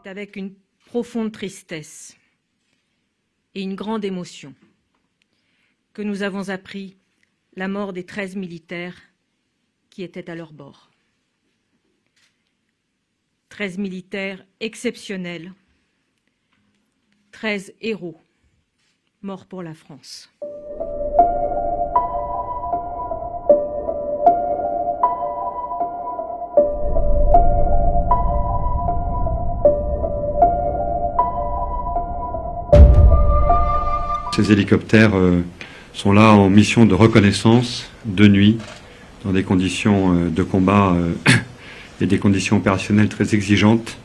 avec une profonde tristesse et une grande émotion que nous avons appris la mort des 13 militaires qui étaient à leur bord. 13 militaires exceptionnels, 13 héros morts pour la France. Ces hélicoptères sont là en mission de reconnaissance de nuit, dans des conditions de combat et des conditions opérationnelles très exigeantes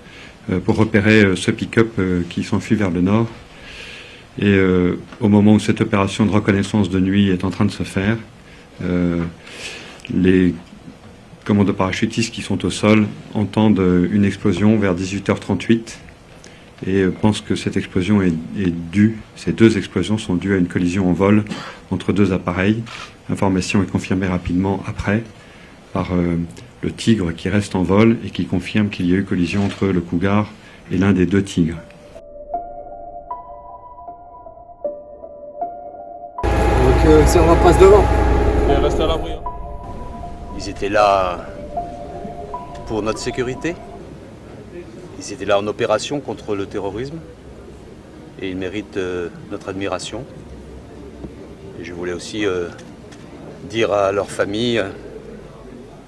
pour repérer ce pick-up qui s'enfuit vers le nord. Et au moment où cette opération de reconnaissance de nuit est en train de se faire, les commandos parachutistes qui sont au sol entendent une explosion vers 18h38 et pensent que cette explosion est due, ces deux explosions sont dues à une collision en vol entre deux appareils. L'information est confirmée rapidement après par le Tigre qui reste en vol et qui confirme qu'il y a eu collision entre le Cougar et l'un des deux Tigres. Donc ça va passe devant. Et reste à l'abri. Ils étaient là pour notre sécurité. Ils étaient là en opération contre le terrorisme. Et ils méritent notre admiration. Et je voulais aussi dire à leurs familles,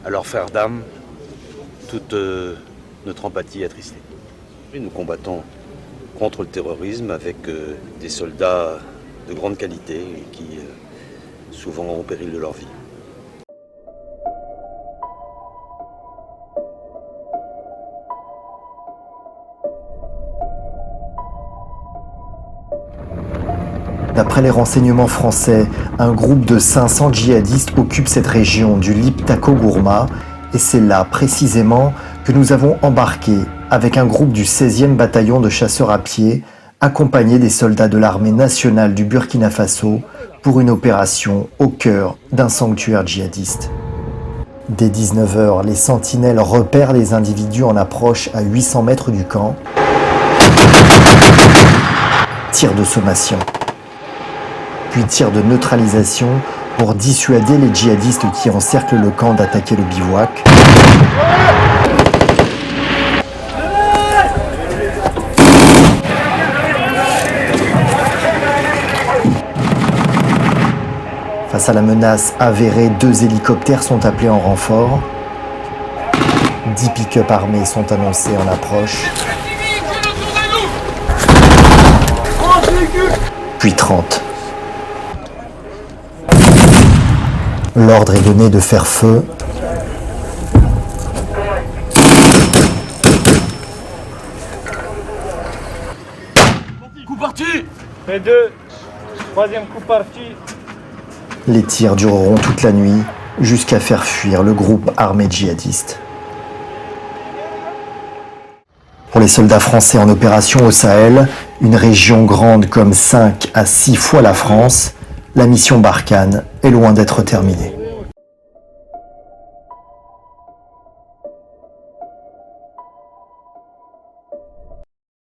à leurs frères d'âme, toute notre empathie attristés. Nous combattons contre le terrorisme avec des soldats de grande qualité qui souvent ont au péril de leur vie. D'après les renseignements français, un groupe de 500 djihadistes occupe cette région du Liptako Gourma et c'est là précisément que nous avons embarqué avec un groupe du 16e bataillon de chasseurs à pied accompagné des soldats de l'armée nationale du Burkina Faso pour une opération au cœur d'un sanctuaire djihadiste. Dès 19h, les sentinelles repèrent les individus en approche à 800 mètres du camp. Tir de sommation. Puis tir de neutralisation pour dissuader les djihadistes qui encerclent le camp d'attaquer le bivouac. Face à la menace avérée, 2 hélicoptères sont appelés en renfort. 10 pick-up armés sont annoncés en approche. Puis 30. L'ordre est donné de faire feu. Coup parti. Et 2, troisième coup parti. Les tirs dureront toute la nuit jusqu'à faire fuir le groupe armé djihadiste. Pour les soldats français en opération au Sahel, une région grande comme 5 à 6 fois la France, la mission Barkhane est loin d'être terminée.